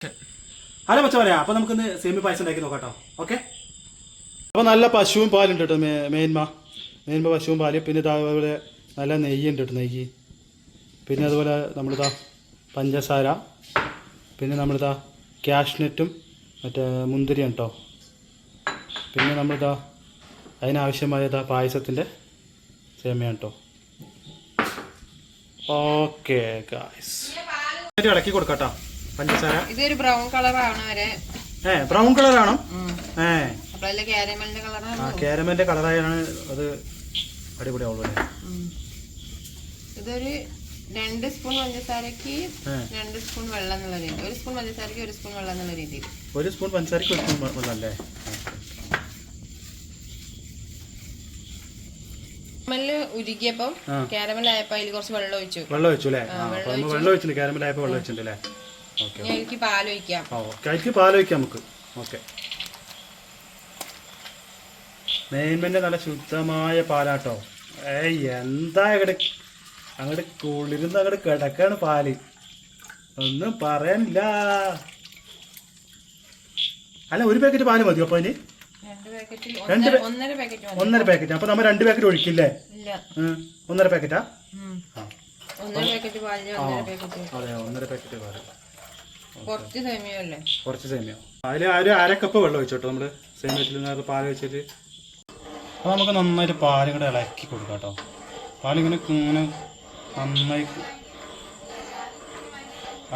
Hello പച്ച പറയാ. അപ്പോൾ നമുക്കൊന്ന് സേമിയ പായസം ഉണ്ടാക്കി നോക്കാം. ഓക്കെ. അപ്പോൾ നല്ല പശുവും പാലുണ്ട് കേട്ടോ. മേന്മ പശുവും പാല്. പിന്നെ അതുപോലെ നല്ല നെയ്യുണ്ട് കേട്ടോ. നെയ്യ്. പിന്നെ അതുപോലെ നമ്മളിതാ പഞ്ചസാര. പിന്നെ നമ്മളിതാ കാഷ്നട്ടും മറ്റേ മുന്തിരിയാണ് കേട്ടോ. പിന്നെ നമ്മളിതാ അതിനാവശ്യമായതാ പായസത്തിൻ്റെ സേമിയാണ് കേട്ടോ. ഓക്കെ ഗായ്സ്, ഇളക്കി കൊടുക്കാം. പഞ്ചസാര ഇതൊരു ബ്രൗൺ കളർ ആവണ വരെ. ബ്രൗൺ കളറാണോ? കാരമലിന്റെ കളറായാണ് അത് അടിപൊളിയാവുള്ളൂ. ഇതൊരു 2 സ്പൂൺ പഞ്ചസാരക്ക് 2 സ്പൂൺ വെള്ളം എന്നുള്ള രീതി. 1 സ്പൂൺ പഞ്ചസാരക്ക് 1 സ്പൂൺ വെള്ളം എന്നുള്ള രീതിയിൽ. 1 സ്പൂൺ പഞ്ചസാരക്ക് 1 സ്പൂൺ വെള്ളം അല്ലേ? ഉരുകിയപ്പം കാരമൽ ആയപ്പോ അതിൽ കുറച്ച് വെള്ളം ഒഴിച്ചു അല്ലേ? വെള്ളം ഒഴിച്ചിട്ടുണ്ട്. കാരമൽ ആയപ്പോ വെള്ളം ഒഴിച്ചിട്ടുണ്ട് അല്ലേ? എനിക്ക് പാലൊഴിക്കാം. അതിലേക്ക് പാലൊഴിക്കാം നമുക്ക്. ഓക്കെ. മേന്മന്റെ നല്ല ശുദ്ധമായ പാലാട്ടോ. എന്താ അങ്ങോട്ട് കുളിരുന്ന് അങ്ങോട്ട് കിടക്കാണ് പാല്. ഒന്നും പറയാനില്ല. അല്ല, 1 പാക്കറ്റ് പാല് മതിയോ അപ്പൊ അതിന്? 1.5 പാക്കറ്റ്. അപ്പൊ നമ്മൾ 2 പാക്കറ്റ് ഒഴിക്കില്ലേ? 1.5 പാക്കറ്റാ? അതെ, 1.5 പാക്കറ്റ് പാല്. കുറച്ച് സേമിയ. അതിൽ ഒരു 1/2 കപ്പ് വെള്ളം ഒഴിച്ചോട്ടോ. നമ്മള് സേമിയത്തിൽ പാല് വെച്ചിട്ട് അപ്പോൾ നമുക്ക് നന്നായിട്ട് പാലും കൂടെ ഇളക്കി കൊടുക്കാം കേട്ടോ. പാലിങ്ങനെ നന്നായി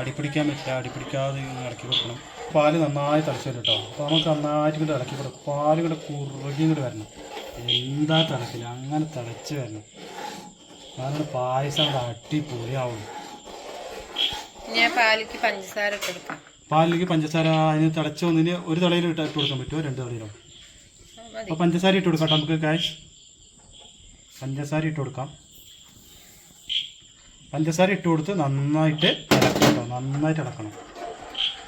അടിപ്പിടിക്കാൻ പറ്റില്ല. അടിപ്പിടിക്കാതെ ഇളക്കി കൊടുക്കണം. പാല് നന്നായി തിളച്ച് വരും കേട്ടോ. അപ്പോൾ നമുക്ക് നന്നായിട്ട് ഇങ്ങോട്ട് ഇളക്കി കൊടുക്കും. പാല് കൂടെ കുറുകി ഇങ്ങോട്ട് വരണം. എന്താ തിളക്കില്ല, അങ്ങനെ തിളച്ച് വരണം. അതുകൊണ്ട് പായസം അവിടെ അടിപൊളിയാവുള്ളൂ. പാലിലേക്ക് പഞ്ചസാര അതിന് തിളച്ച ഒന്നിന് 1 തളയിൽ ഇട്ട് കൊടുക്കാൻ പറ്റുമോ? 2 തളയിലോ? അപ്പോൾ പഞ്ചസാര ഇട്ട് കൊടുക്കാം നമുക്ക്. പഞ്ചസാര ഇട്ട് കൊടുക്കാം. പഞ്ചസാര ഇട്ട് കൊടുത്ത് നന്നായിട്ട് ഇളക്കണം. നന്നായിട്ട് ഇളക്കണം.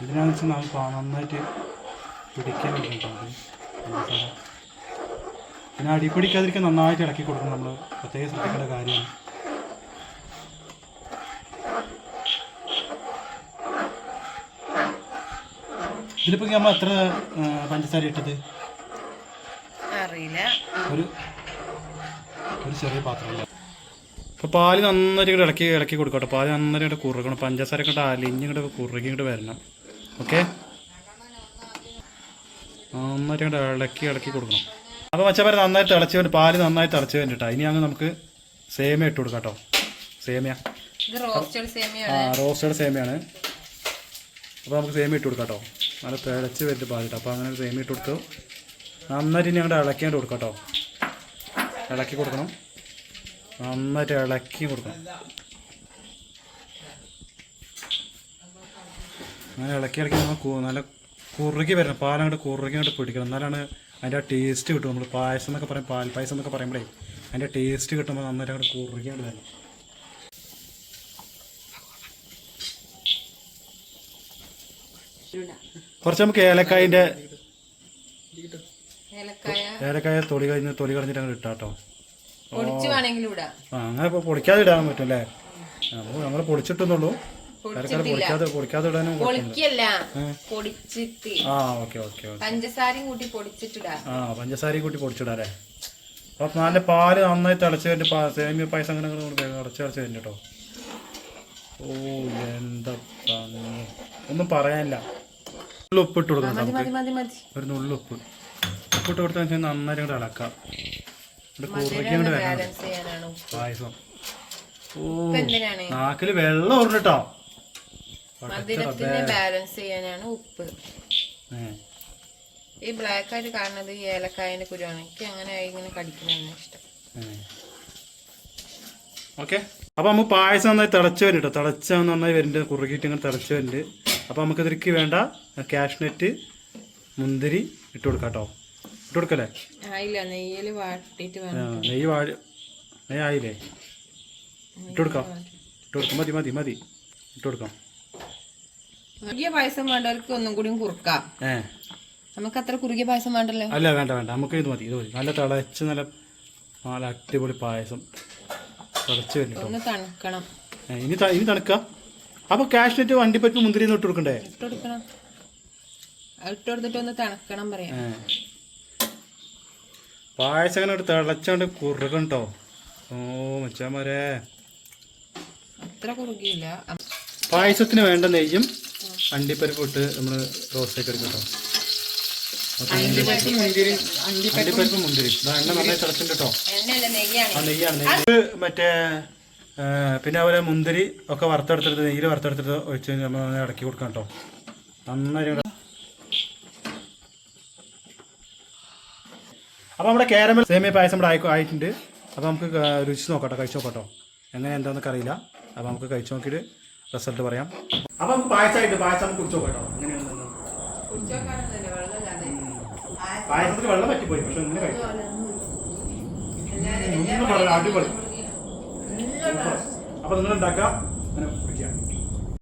ഇതിനാണെന്ന് വെച്ചാൽ നമുക്ക് നന്നായിട്ട് പിടിക്കാൻ പറ്റും പഞ്ചസാര. പിന്നെ അടിപ്പിടിക്കാതിരിക്കാൻ നന്നായിട്ട് ഇളക്കി കൊടുക്കണം. നമ്മൾ പ്രത്യേകം ശ്രദ്ധിക്കേണ്ട കാര്യമാണ്. ഇതിലിപ്പോൾ നമ്മൾ എത്ര പഞ്ചസാര ഇട്ടത് അറിയില്ല. ഒരു ചെറിയ പാത്രമല്ല. അപ്പോൾ പാല് നന്നായിട്ട് ഇങ്ങോട്ട് ഇളക്കി കൊടുക്കട്ടെ. പാല് നന്നായിട്ട് ഇങ്ങോട്ട് കുറുകണം. പഞ്ചസാര ഇങ്ങോട്ട് അലിഞ്ഞിങ്ങോട്ട് കുറുകി ഇങ്ങോട്ട് വരണം. ഓക്കെ. നന്നായിട്ട് ഇങ്ങോട്ട് ഇളക്കി കൊടുക്കണം. അപ്പോൾ മച്ചമാരെ നന്നായിട്ട് തിളച്ച് വേണ്ടി പാല് നന്നായി തിളച്ച് വേണ്ടിട്ടാ. ഇനി അങ്ങ് നമുക്ക് സേമിയ ഇട്ട് കൊടുക്കാം കേട്ടോ. സേമിയ റോസ്റ്റഡ് സേമിയാണ്. അപ്പോൾ നമുക്ക് സേമിയ ഇട്ട് കൊടുക്കാം കേട്ടോ. നല്ല തിളച്ച് വരുന്നത് പാലിട്ട്. അപ്പോൾ അങ്ങനെ സേമിയ ഇട്ട് കൊടുത്തു. നന്നായിട്ട് ഇനി അങ്ങോട്ട് ഇളക്കിയാണ്ട് കൊടുക്കാം കേട്ടോ. ഇളക്കി കൊടുക്കണം. നന്നായിട്ട് ഇളക്കി കൊടുക്കണം. അങ്ങനെ ഇളക്കി നമ്മൾ നല്ല കുറുകി വരണം. പാലങ്ങോട്ട് കുറുകി അങ്ങോട്ട് പിടിക്കണം. എന്നാലാണ് അതിൻ്റെ ആ ടേസ്റ്റ് കിട്ടും. നമ്മൾ പായസം എന്നൊക്കെ പറയും, പാൽ പായസം എന്നൊക്കെ പറയുമ്പോഴേ അതിൻ്റെ ടേസ്റ്റ് കിട്ടുമ്പോൾ നന്നായിട്ട് അങ്ങോട്ട് കുറുകി അങ്ങോട്ട് വരണം. കുറച്ച് നമുക്ക് ഏലക്കായ തൊലി കളഞ്ഞിട്ട് അങ്ങോട്ട് ഇട്ടാട്ടോ. അങ്ങനെ ഇപ്പോൾ പൊളിക്കാതെ ഇടാൻ പറ്റും അല്ലേ? ഞങ്ങൾ പൊളിച്ചിട്ടെന്നുള്ളൂ. പൊടിക്കാതെ ഇടാനും. പഞ്ചസാരയും കൂട്ടി പൊടിച്ചിടാം അല്ലേ? അപ്പം നല്ല പാല് നന്നായി തിളച്ച് കഴിഞ്ഞിട്ട് സേമിയ പായസം അങ്ങനെ അടച്ച് കഴിഞ്ഞു കേട്ടോ. ഓ, എന്താ ഒന്നും പറയാനില്ല. ഉപ്പിട്ട് കൊടുക്കണം. ഒരു നുള്ളുപ്പ് ഉപ്പിട്ട് കൊടുത്താൽ നന്നായിട്ട് ഇങ്ങോട്ട് ഇളക്കാം. കുറുകി കൊണ്ട് വരണം പായസം. ഓ, നാക്കില് വെള്ളം ഓർന്നിട്ടോ. ബാലൻസ് ചെയ്യാനാണ് ഉപ്പ്. ഈ ബ്ലാക്ക് ആയിട്ട് കാണുന്നത് ഈ ഏലക്കായന്റെ കുരുവാണ്. എനിക്ക് അങ്ങനെ ഇങ്ങനെ കടിക്കുന്നതാണ് ഇഷ്ടം. ഓക്കെ. അപ്പൊ നമുക്ക് പായസം നന്നായി തിളച്ച് വരും കേട്ടോ. തിളച്ച നന്നായി വരുന്നുണ്ട്. കുറുകിയിട്ട് ഇങ്ങനെ തിളച്ച് വരുന്നുണ്ട്. അപ്പൊ നമുക്ക് ഇതിലേക്ക് വേണ്ട കാഷ്നട്ട് മുന്തിരി ഇട്ട് കൊടുക്കാം കേട്ടോ. ഇട്ട് കൊടുക്കല്ലേ? നെയ്യ് വാട്ടിട്ട് നെയ്യ് ആയില്ലേ? ഇട്ട് കൊടുക്കാം. മതി ഇട്ട് കൊടുക്കാം. കുറുകിയ പായസം വേണ്ടവർക്ക് ഒന്നും കൂടി കുറുക്കാം. നമുക്ക് അത്ര കുറുകിയ പായസം വേണ്ടല്ലോ. അല്ല, വേണ്ട. നമുക്ക് ഇത് മതി. നല്ല തിളച്ച് നല്ല അടിപൊളി പായസം തിളച്ച് വരും. തണുക്കണം. ഇനി തണുക്കാം. അപ്പോൾ കാഷ്നട്ട് അണ്ടിപ്പരിപ്പ് മുന്തിരി ഇട്ട് കൊടുക്കണ്ടേ? ഇട്ട് കൊടുക്കണം. ഇട്ട് കൊടുത്തിട്ട് ഒന്ന് തണുക്കണം പറയാം. പായസം അങ്ങനെ തിളച്ചാണ്ട് കുറുകണം കേട്ടോ. ഓ മച്ചാമാരെ, അത്ര കുറുകിയില്ല. പായസത്തിന് വേണ്ട നെയ്യും അണ്ടിപ്പരിപ്പ് ഇട്ട് നമ്മൾ റോസ്റ്റേക്ക് എടുക്കും കേട്ടോ. അണ്ടിപ്പരിപ്പ് മുന്തിരി എണ്ണ നന്നായി തിളച്ചിട്ടുണ്ട് കേട്ടോ. എണ്ണയല്ല, നെയ്യാണ്. ആ നെയ്യാണ്. നെയ്യ് മറ്റേ പിന്നെ അതുപോലെ മുന്തിരി ഒക്കെ വറുത്തെടുത്തിട്ട് നെയ്യിൽ വറുത്തെടുത്തിട്ട് ഒഴിച്ച് നമ്മൾ ഇടക്കി കൊടുക്കാം കേട്ടോ. നന്നായി. അപ്പോൾ നമ്മുടെ കാരമൽ സേമിയ പായസം ഇവിടെ ആയിട്ടുണ്ട്. അപ്പോൾ നമുക്ക് രുചിച്ച് നോക്കട്ടോ, കഴിച്ച് നോക്കട്ടോ എങ്ങനെ എന്താണെന്നൊക്കെ അറിയില്ല. അപ്പോൾ നമുക്ക് കഴിച്ച് നോക്കിയിട്ട് റിസൾട്ട് പറയാം. അപ്പോൾ നമുക്ക് പായസമായിട്ട് പായസം നമുക്ക് കുടിച്ച് നോക്കട്ടോ എങ്ങനെയാണെന്ന്. പായസത്തിൽ വെള്ളം പറ്റിപ്പോയി, പക്ഷെ ഇങ്ങനെ കഴിക്കാം. അടിപൊളി. അപ്പോൾ നിങ്ങൾ ഉണ്ടാക്കുക, അങ്ങനെ കുടിക്കുക.